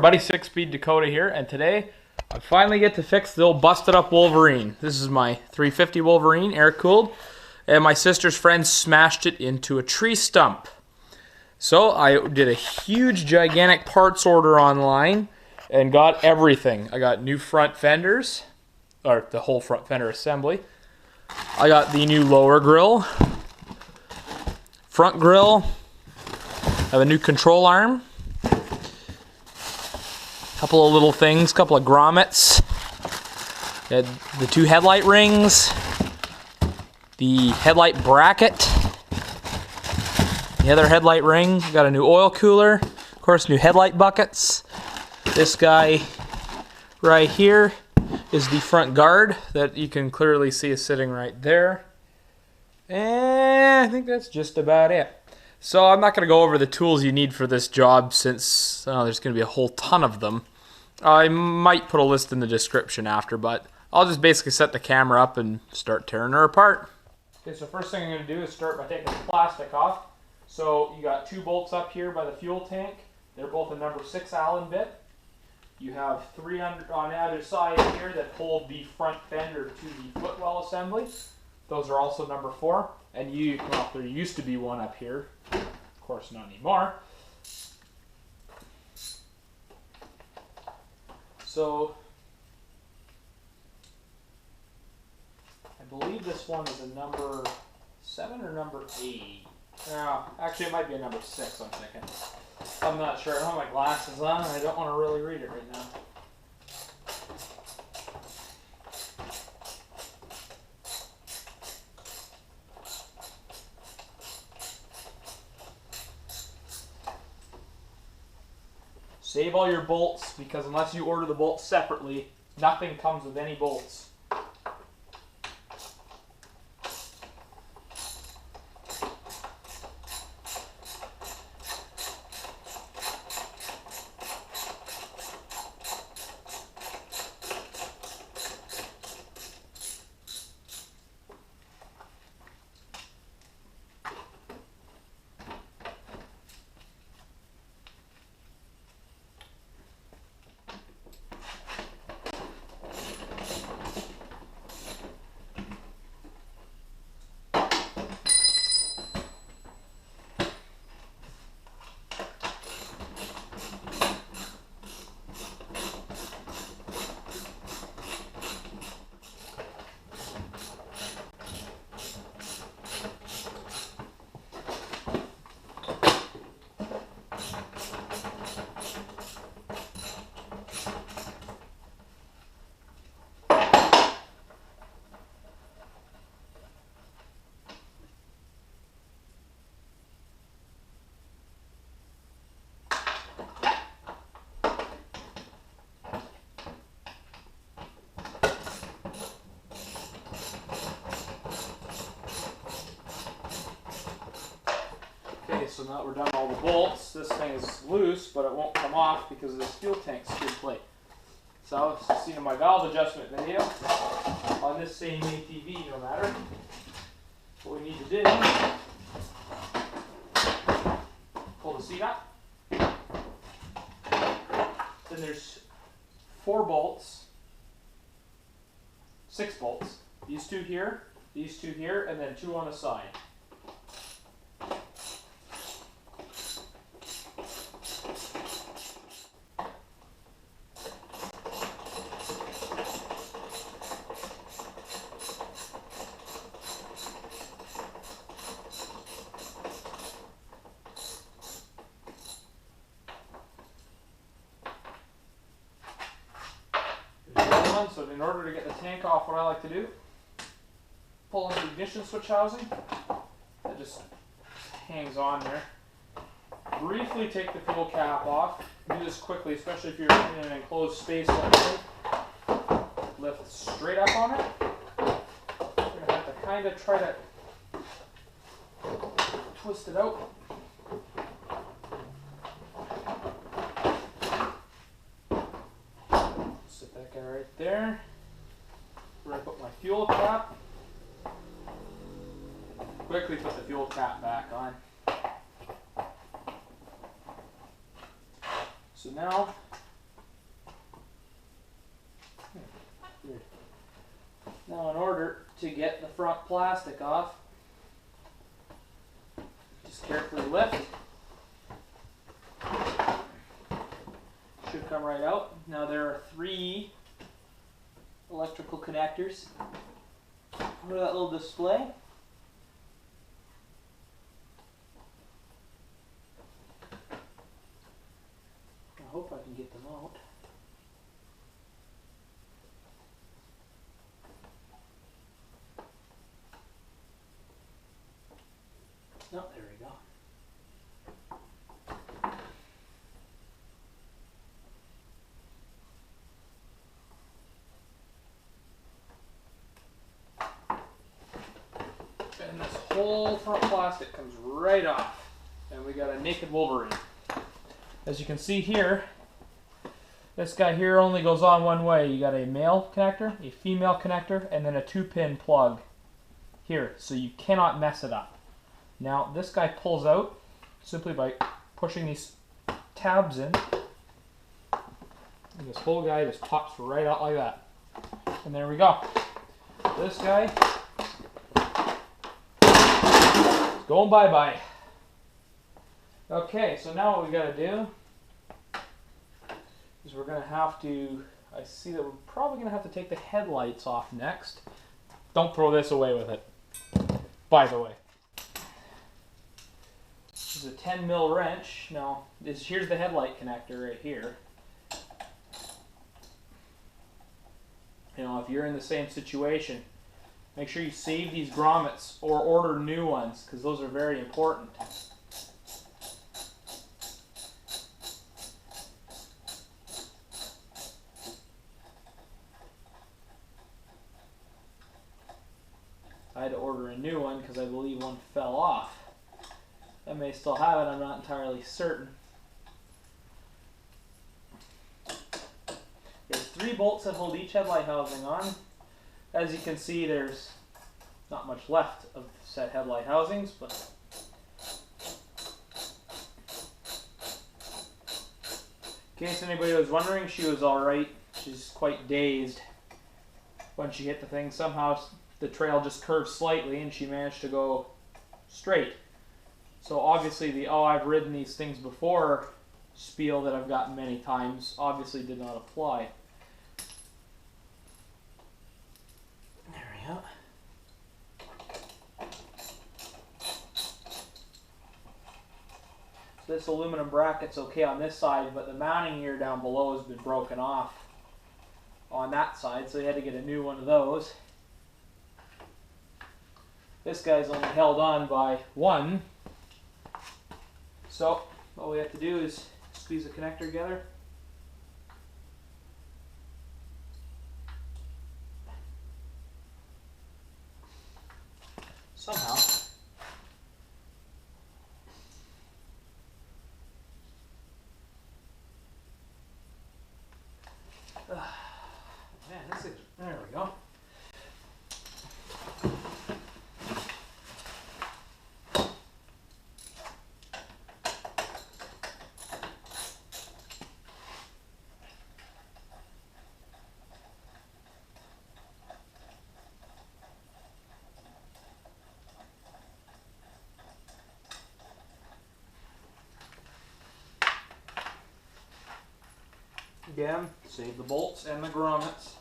everybody, 6-Speed Dakota here, and today I finally get to fix the old busted up Wolverine. This is my 350 Wolverine, air-cooled, and my sister's friend smashed it into a tree stump. So I did a huge, gigantic parts order online and got everything. I got new front fenders, or the whole front fender assembly. I got the new lower grille, front grille, I have a new control arm, couple of little things, couple of grommets, the two headlight rings, the headlight bracket, the other headlight ring, got a new oil cooler, of course new headlight buckets. This guy right here is the front guard that you can clearly see is sitting right there. And I think that's just about it. So I'm not going to go over the tools you need for this job since there's going to be a whole ton of them. I might put a list in the description after, but I'll just basically set the camera up and start tearing her apart. Okay, so first thing I'm going to do is start by taking the plastic off. So you got two bolts up here by the fuel tank. They're both a number 6 Allen bit. You have 3 on either side here that hold the front fender to the footwell assembly. Those are also number 4. And well, there used to be one up here. Of course, not anymore. So, I believe this one is a number 7 or number 8. Actually, it might be a number 6, I'm thinking. I'm not sure. I don't have my glasses on, and I don't want to really read it right now. Save all your bolts, because unless you order the bolts separately, nothing comes with any bolts. Okay, so now that we're done all the bolts, this thing is loose, but it won't come off because of this fuel tank skid plate. So, as you've seen in my valve adjustment video, on this same ATV, no matter, what we need to do, pull the seat up, then there's 4 bolts, 6 bolts, these 2 here, and then 2 on the side. So in order to get the tank off, what I like to do, pull in the ignition switch housing, that just hangs on there. Briefly take the fuel cap off. Do this quickly, especially if you're in an enclosed space like this. Lift straight up on it. You're going to have to kind of try to twist it out. That guy right there. Where I put my fuel cap. Quickly put the fuel cap back on. So now Now in order to get the front plastic off, just carefully lift. Should come right out. Now there are 3 electrical connectors for that little display. I hope I can get them out. Oh, there we go. And this whole front plastic comes right off. And we got a naked Wolverine. As you can see here, this guy here only goes on one way. You got a male connector, a female connector, and then a 2-pin plug here. So you cannot mess it up. Now this guy pulls out simply by pushing these tabs in. And this whole guy just pops right out like that. And there we go. This guy is going bye-bye. Okay, so now what we got to do is we're going to have to, I see that we're probably going to have to take the headlights off next. Don't throw this away with it, by the way. This is a 10 mil wrench. Now, here's the headlight connector right here. You know, if you're in the same situation, make sure you save these grommets or order new ones, because those are very important. I had to order a new one because I believe one fell off. I may still have it, I'm not entirely certain. There's 3 bolts that hold each headlight housing on. As you can see, there's not much left of said headlight housings, but in case anybody was wondering, she was alright. She's quite dazed when she hit the thing. Somehow the trail just curved slightly and she managed to go straight. So obviously the "oh, I've ridden these things before" spiel that I've gotten many times obviously did not apply. There we go. So this aluminum bracket's okay on this side, but the mounting gear down below has been broken off on that side, so they had to get a new one of those. This guy's only held on by one. So all we have to do is squeeze the connector together. Somehow. Man, this is, there we go. Again, save the bolts and the grommets.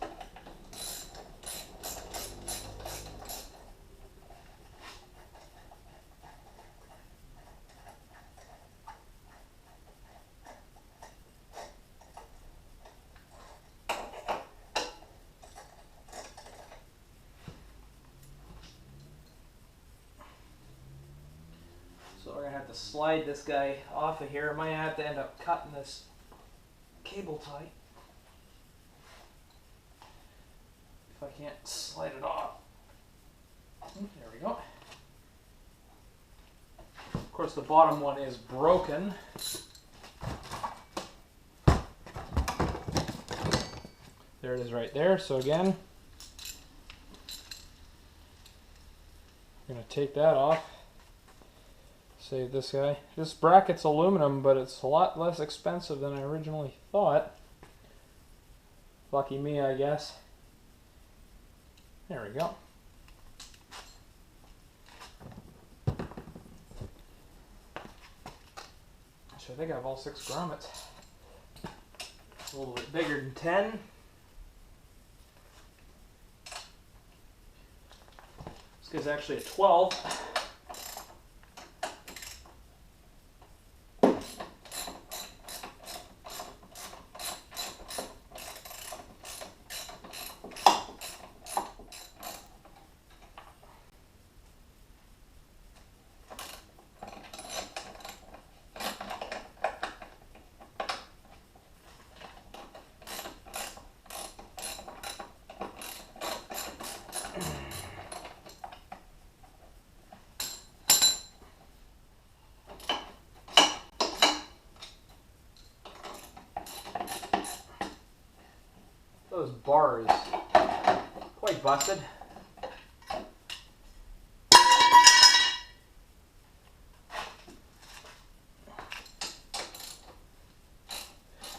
So we're going to have to slide this guy off of here. I might have to end up cutting this cable tie if I can't slide it off. There we go. Of course, the bottom one is broken. There it is right there. So again, I'm going to take that off. Save this guy. This bracket's aluminum, but it's a lot less expensive than I originally thought. Lucky me, I guess. There we go. So I think I have all 6 grommets. A little bit bigger than 10. This guy's actually a 12. Those bars quite busted.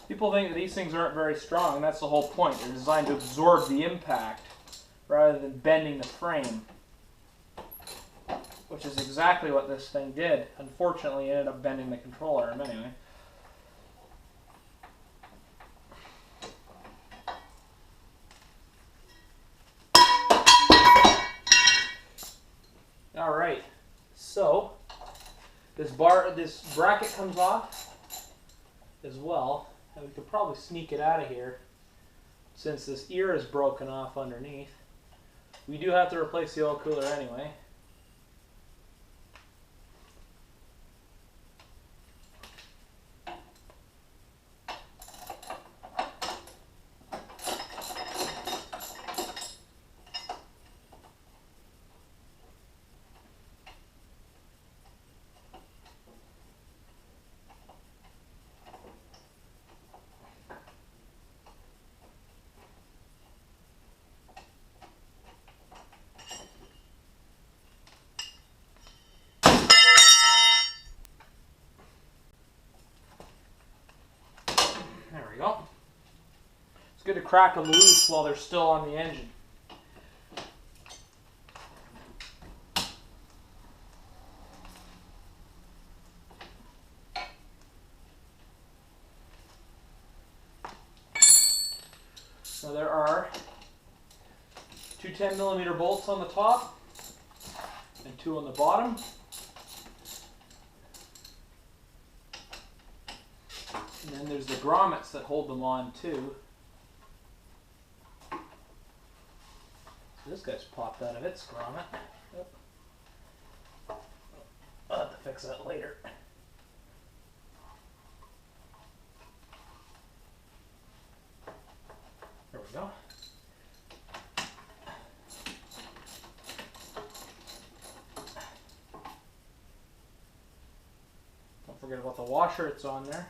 People think that these things aren't very strong, and that's the whole point. They're designed to absorb the impact rather than bending the frame, which is exactly what this thing did. Unfortunately, it ended up bending the control arm anyway. Alright, so this bracket comes off as well, and we could probably sneak it out of here since this ear is broken off underneath. We do have to replace the oil cooler anyway. There we go. It's good to crack them loose while they're still on the engine. Now there are 2 10mm bolts on the top and 2 on the bottom. And then there's the grommets that hold them on too. So this guy's popped out of its grommet. Yep. I'll have to fix that later. There we go. Don't forget about the washer, it's on there.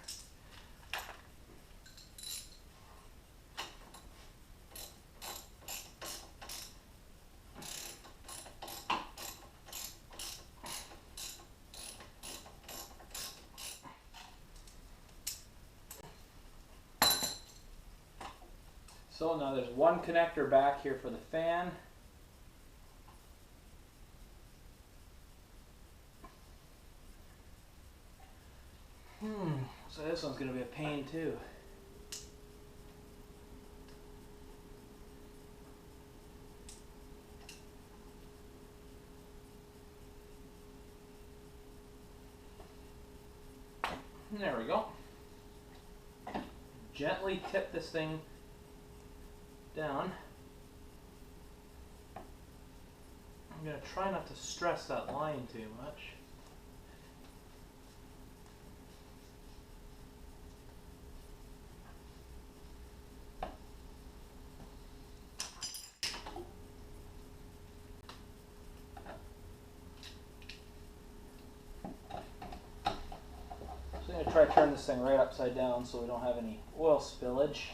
So now there's one connector back here for the fan. So this one's going to be a pain too. There we go. Gently tip this thing down. I'm going to try not to stress that line too much. So I'm going to try to turn this thing right upside down so we don't have any oil spillage.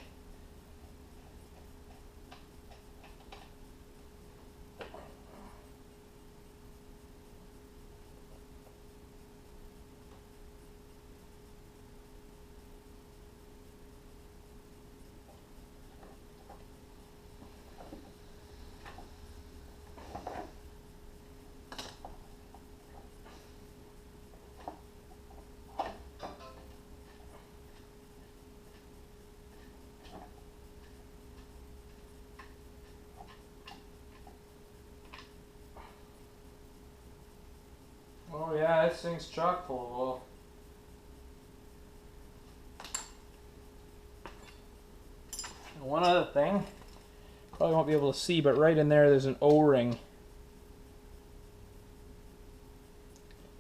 Oh yeah, this thing's chock full of oil. And one other thing, probably won't be able to see, but right in there's an O-ring.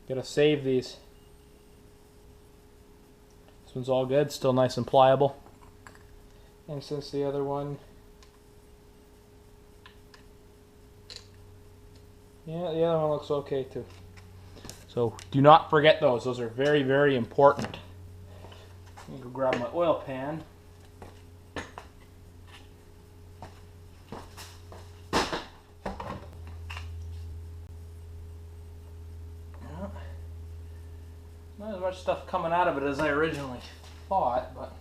Gotta save these. This one's all good, still nice and pliable. And since the other one, yeah, the other one looks okay too. So do not forget those. Those are very, very important. Let me go grab my oil pan. Not as much stuff coming out of it as I originally thought, but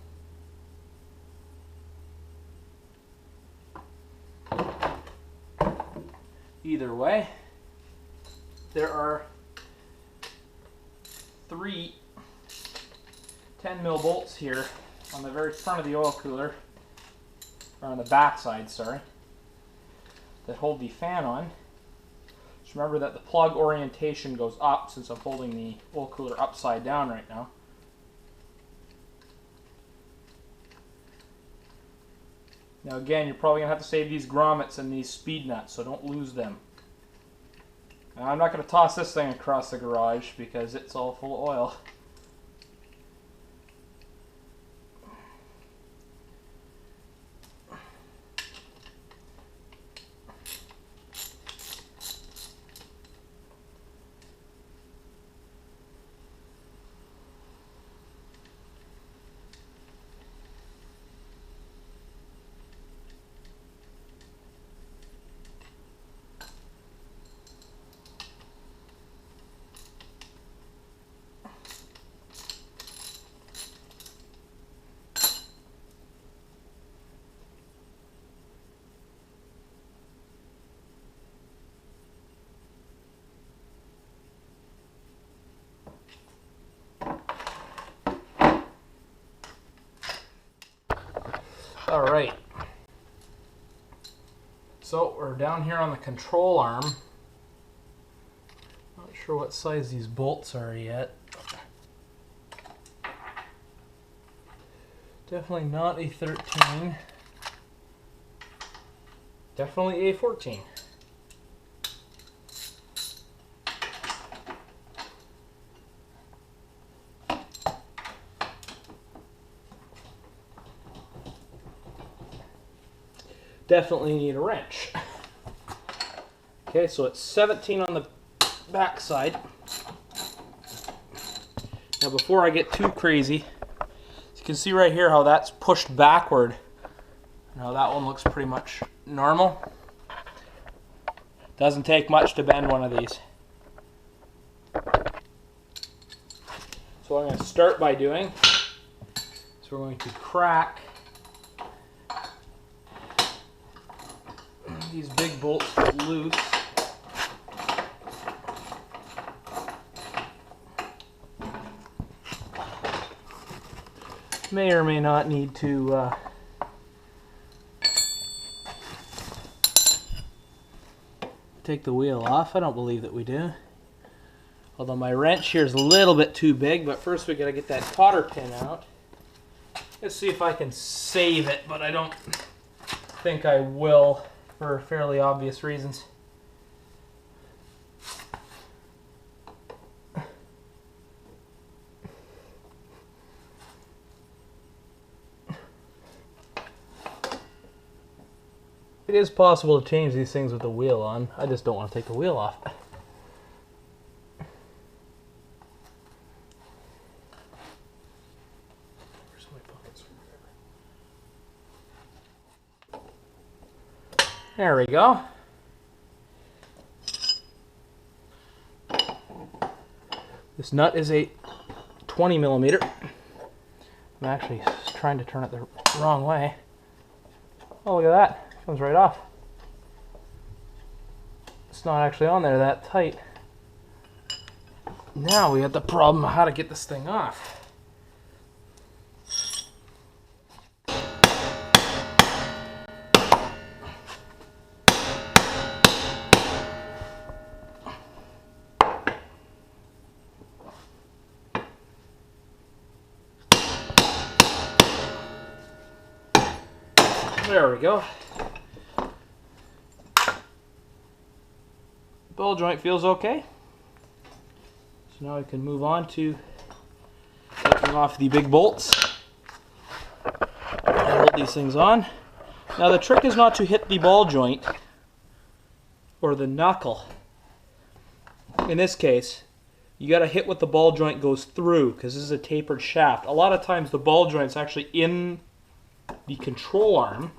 either way, there are 3 10mm bolts here on the very front of the oil cooler, or on the back side, sorry, that hold the fan on. Just remember that the plug orientation goes up since I'm holding the oil cooler upside down right now. Now again, you're probably going to have to save these grommets and these speed nuts, so don't lose them. Now, I'm not going to toss this thing across the garage because it's all full of oil. All right, so we're down here on the control arm. Not sure what size these bolts are yet. Definitely not a 13. Definitely a 14. Definitely need a wrench. Okay, so it's 17 on the back side. Now before I get too crazy, you can see right here how that's pushed backward. Now that one looks pretty much normal. Doesn't take much to bend one of these. So what I'm going to start by doing is we're going to crack these big bolts loose. May or may not need to take the wheel off. I don't believe that we do. Although my wrench here is a little bit too big, but first we gotta get that cotter pin out. Let's see if I can save it, but I don't think I will, for fairly obvious reasons. It is possible to change these things with the wheel on. I just don't want to take the wheel off. Where's my pocket screwdriver? There we go. This nut is a 20mm. I'm actually trying to turn it the wrong way. Oh, look at that. Comes right off. It's not actually on there that tight. Now we have the problem of how to get this thing off. There we go. Ball joint feels okay. So now I can move on to taking off the big bolts and hold these things on. Now the trick is not to hit the ball joint or the knuckle. In this case, you got to hit what the ball joint goes through, because this is a tapered shaft. A lot of times the ball joint's actually in the control arm,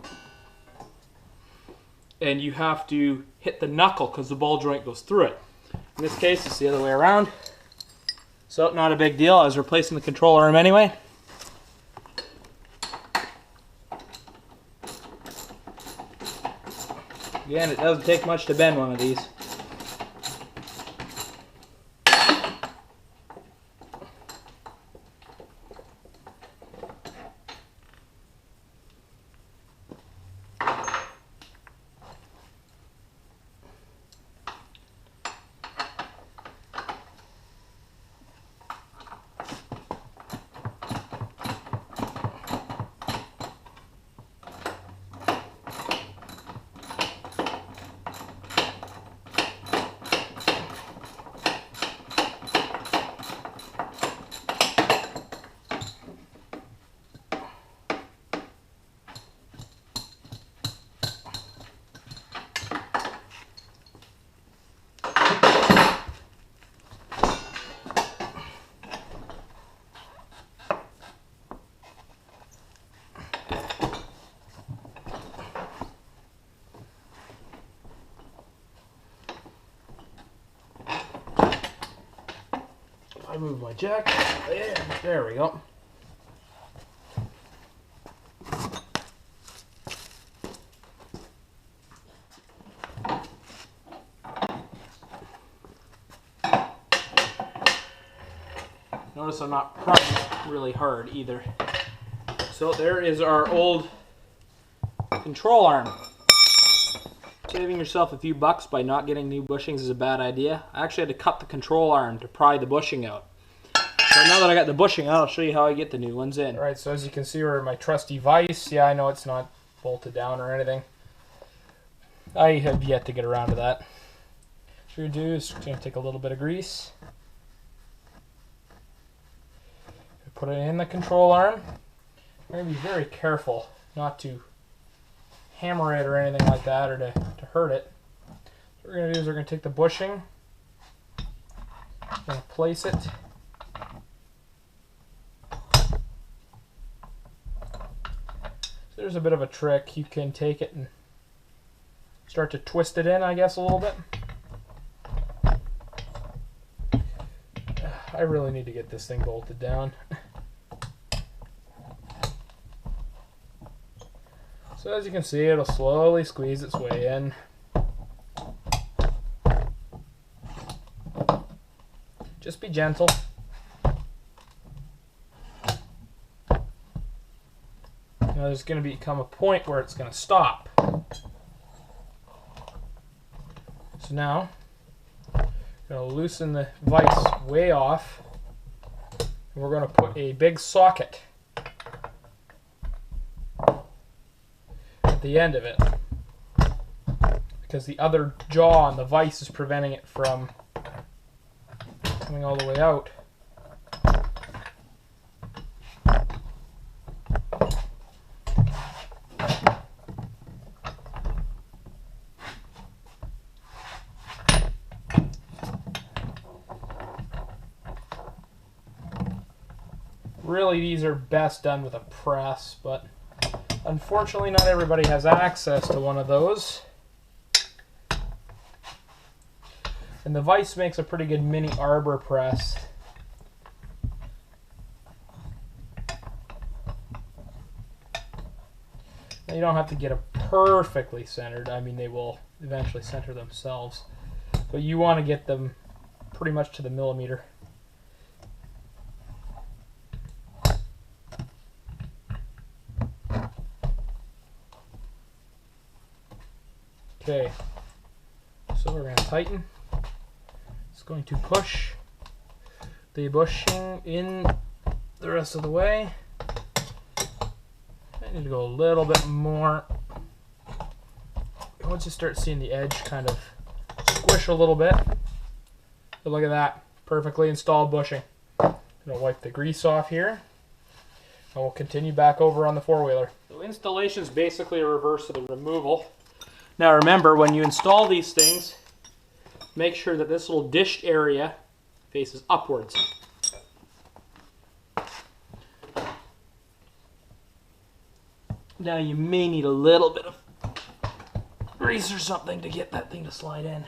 and you have to hit the knuckle because the ball joint goes through it. In this case, it's the other way around. So not a big deal. I was replacing the control arm anyway. Again, it doesn't take much to bend one of these. I move my jack, and there we go. Notice I'm not pressing really hard either. So there is our old control arm. Saving yourself a few bucks by not getting new bushings is a bad idea. I actually had to cut the control arm to pry the bushing out. So now that I got the bushing out, I'll show you how I get the new ones in. Alright, so as you can see, we're in my trusty vise. Yeah, I know it's not bolted down or anything. I have yet to get around to that. What you're going to do is going to take a little bit of grease. Put it in the control arm. You're going to be very careful not to hammer it or anything like that, or to hurt it. So what we're going to do is we're going to take the bushing, we're going to place it so there's a bit of a trick. You can take it and start to twist it in, I guess, a little bit. I really need to get this thing bolted down. So as you can see, it'll slowly squeeze its way in. Just be gentle. Now there's going to become a point where it's going to stop. So now, I'm going to loosen the vise way off, and we're going to put a big socket the end of it, because the other jaw on the vise is preventing it from coming all the way out. Really, these are best done with a press, but unfortunately, not everybody has access to one of those. And the vise makes a pretty good mini arbor press. Now, you don't have to get them perfectly centered. I mean, they will eventually center themselves. But you want to get them pretty much to the millimeter. Okay, so we're going to tighten. It's going to push the bushing in the rest of the way. I need to go a little bit more once you start seeing the edge kind of squish a little bit, but look at that, perfectly installed bushing. I'm going to wipe the grease off here, and we'll continue back over on the four-wheeler. So installation is basically a reverse of the removal. Now remember, when you install these things, make sure that this little dished area faces upwards. Now you may need a little bit of grease or something to get that thing to slide in.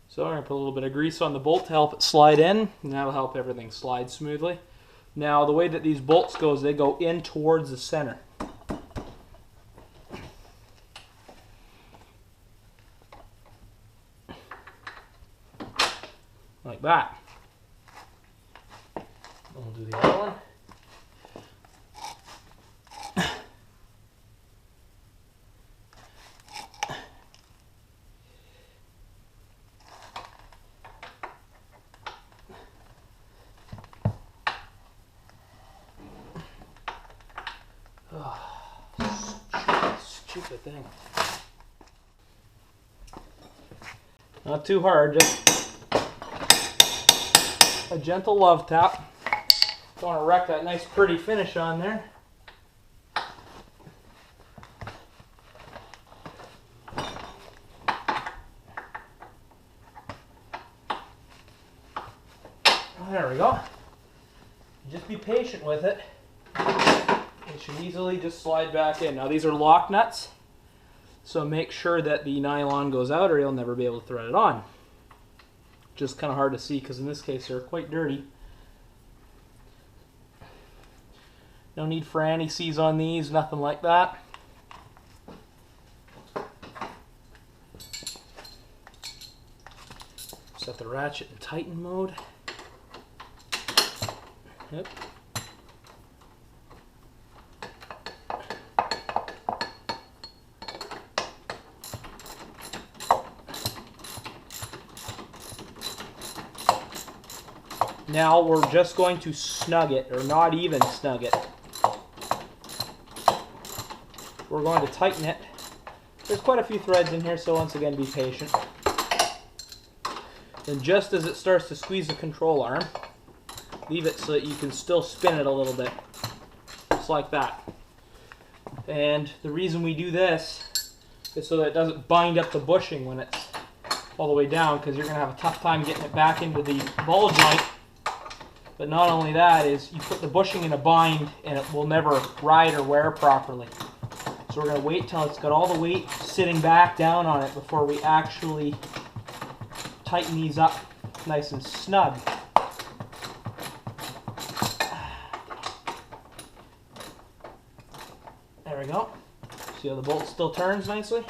So I'm going to put a little bit of grease on the bolt to help it slide in, and that'll help everything slide smoothly. Now the way that these bolts go is they go in towards the center. Like that. And we'll do the other one. Stupid thing. Not too hard, just a gentle love tap. Don't want to wreck that nice pretty finish on there. There we go. Just be patient with it. It should easily just slide back in. Now these are lock nuts, so make sure that the nylon goes out or you'll never be able to thread it on. Just kind of hard to see because in this case they're quite dirty. No need for anti-seize on these, nothing like that. Set the ratchet in tighten mode. Yep. Now we're just going to snug it, or not even snug it. We're going to tighten it. There's quite a few threads in here, so once again be patient. And just as it starts to squeeze the control arm, leave it so that you can still spin it a little bit. Just like that. And the reason we do this is so that it doesn't bind up the bushing when it's all the way down, because you're going to have a tough time getting it back into the ball joint. But not only that, is you put the bushing in a bind and it will never ride or wear properly. So we're going to wait till it's got all the weight sitting back down on it before we actually tighten these up nice and snug. There we go. See how the bolt still turns nicely?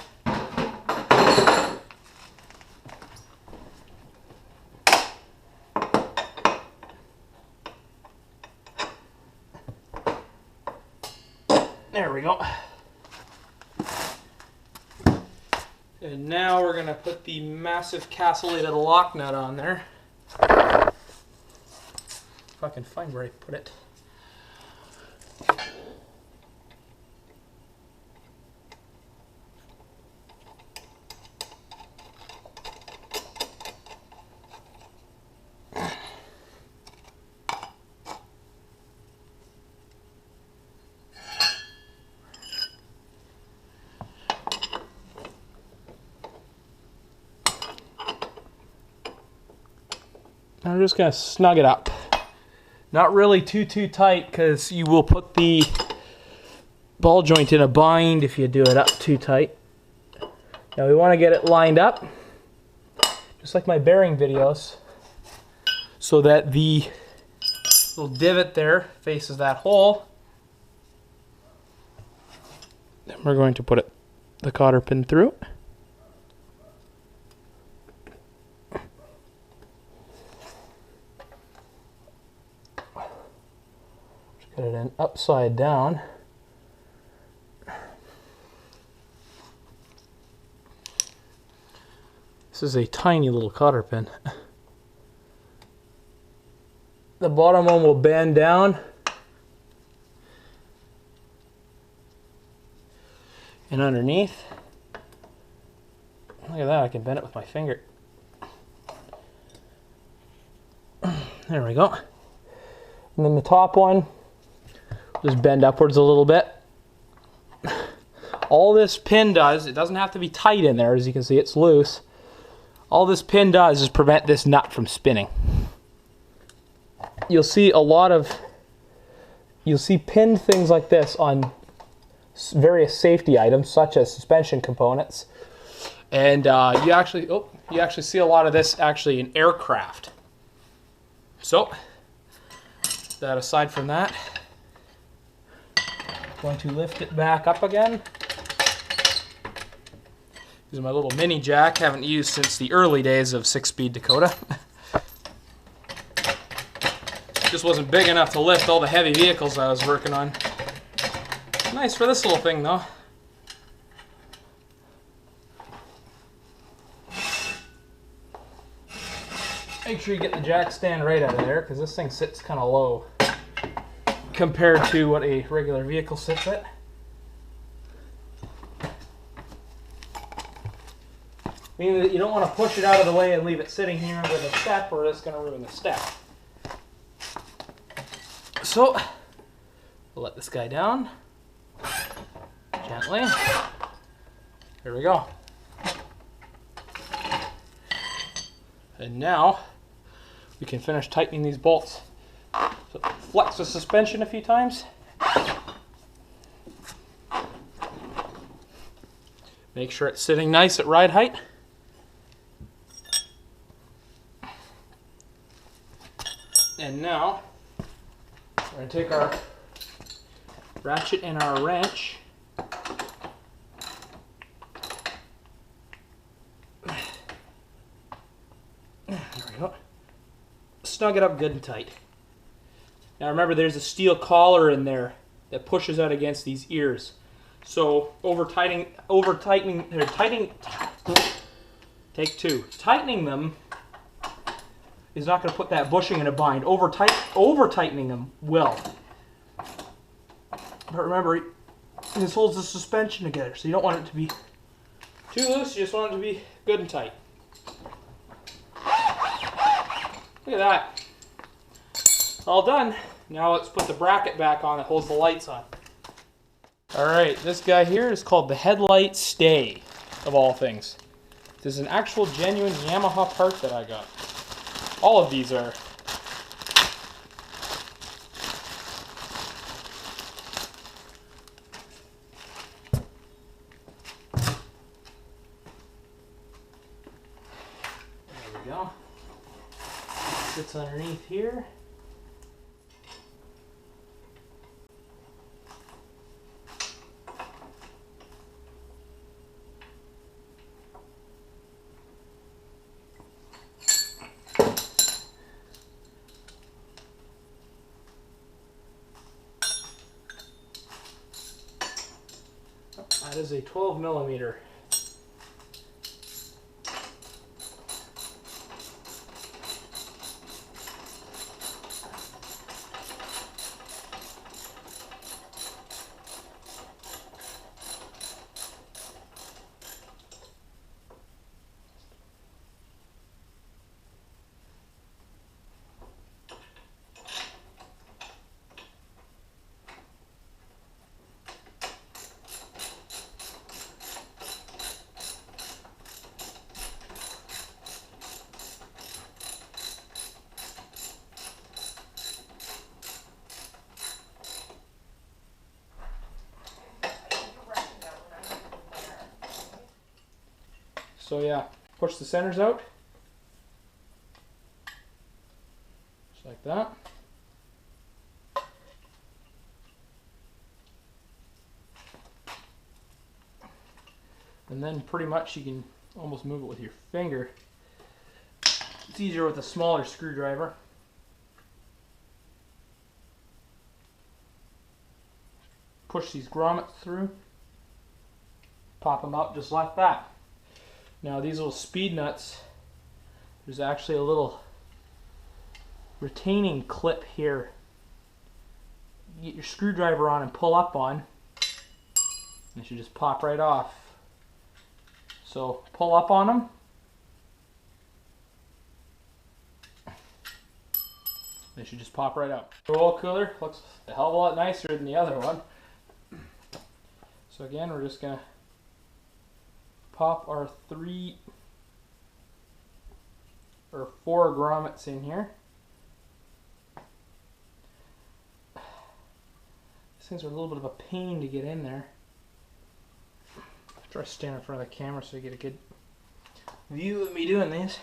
There we go. And now we're going to put the massive castellated lock nut on there. If I can find where I put it. I'm just going to snug it up. Not really too tight, because you will put the ball joint in a bind if you do it up too tight. Now we want to get it lined up, just like my bearing videos, so that the little divot there faces that hole. Then we're going to put the cotter pin through. Put it in upside down. This is a tiny little cotter pin. The bottom one will bend down. And underneath. Look at that, I can bend it with my finger. There we go. And then the top one, just bend upwards a little bit. All this pin does, it doesn't have to be tight in there, as you can see it's loose. All this pin does is prevent this nut from spinning. You'll see pinned things like this on various safety items, such as suspension components. And you actually see a lot of this actually in aircraft. So, that aside from that, I'm going to lift it back up again. Using my little mini jack, haven't used since the early days of 6-speed Dakota. Just wasn't big enough to lift all the heavy vehicles I was working on. Nice for this little thing though. Make sure you get the jack stand right out of there, because this thing sits kind of low compared to what a regular vehicle sits at. Meaning that you don't want to push it out of the way and leave it sitting here with a step, or it's going to ruin the step. So, we'll let this guy down gently. There we go. And now we can finish tightening these bolts. So flex the suspension a few times. Make sure it's sitting nice at ride height. And now we're going to take our ratchet and our wrench. There we go. Snug it up good and tight. Now remember, there's a steel collar in there that pushes out against these ears. So tightening them is not going to put that bushing in a bind. Over tightening them will. But remember, this holds the suspension together, so you don't want it to be too loose. You just want it to be good and tight. Look at that. All done. Now let's put the bracket back on that holds the lights on. Alright, this guy here is called the headlight stay, of all things. This is an actual genuine Yamaha part that I got. All of these are. There we go. Sits underneath here. That is a 12mm. So yeah, push the centers out, just like that. And then pretty much you can almost move it with your finger. It's easier with a smaller screwdriver. Push these grommets through, pop them out just like that. Now these little speed nuts, there's actually a little retaining clip here. You get your screwdriver on and pull up on. They should just pop right off. So pull up on them. They should just pop right out. The oil cooler looks a hell of a lot nicer than the other one. So again, we're just gonna pop our 3 or 4 grommets in here. These things are a little bit of a pain to get in there. I'll try to stand in front of the camera so you get a good view of me doing these.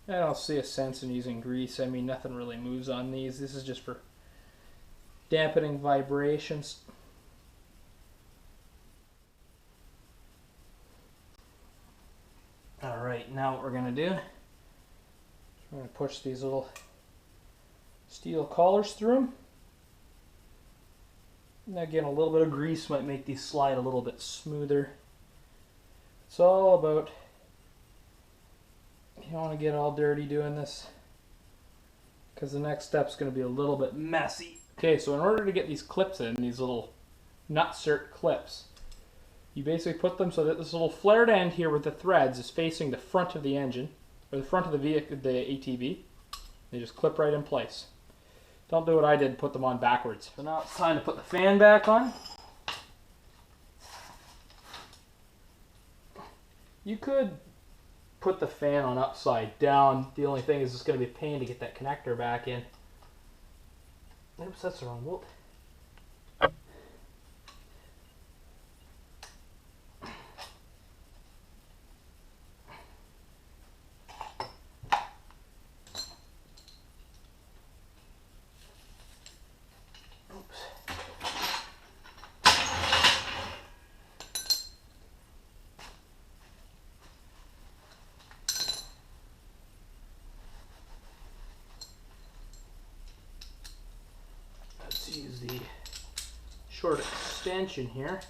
I don't see a sense in using grease. I mean, nothing really moves on these. This is just for dampening vibrations. Alright, now what we're going to do is we're going to push these little steel collars through them. And again, a little bit of grease might make these slide a little bit smoother. It's all about, you don't want to get all dirty doing this, because the next step's going to be a little bit messy. Okay, so in order to get these clips in, these little nutsert clips, you basically put them so that this little flared end here with the threads is facing the front of the engine, or the front of the vehicle, the ATV. They just clip right in place. Don't do what I did, put them on backwards. So now it's time to put the fan back on. You could put the fan on upside down. The only thing is it's going to be a pain to get that connector back in. Oops, that's the wrong bolt. Use the short extension here.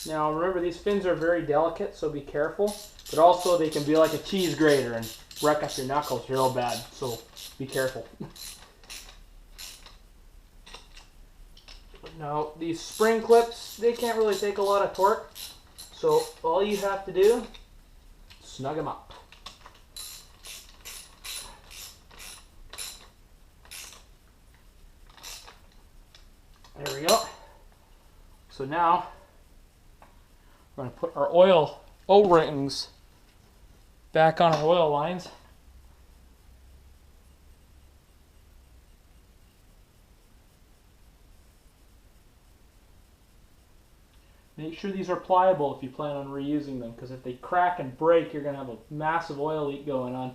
Now remember, these fins are very delicate, so be careful, but also they can be like a cheese grater and wreck up your knuckles real bad, so be careful. Now these spring clips, they can't really take a lot of torque, so all you have to do is snug them up. There we go. So now we're going to put our oil O-rings back on our oil lines. Make sure these are pliable if you plan on reusing them, because if they crack and break, you're going to have a massive oil leak going on.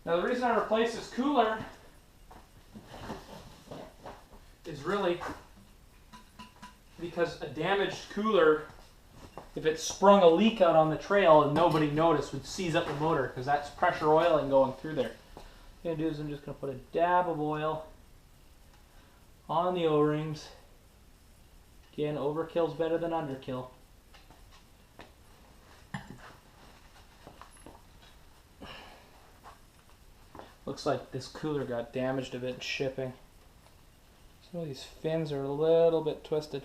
Now the reason I replaced this cooler is really because a damaged cooler, if it sprung a leak out on the trail and nobody noticed, would seize up the motor, because that's pressure oiling going through there. What I'm going to do is I'm just going to put a dab of oil on the O-rings. Again, overkill's better than underkill. Looks like this cooler got damaged a bit in shipping. Some of these fins are a little bit twisted.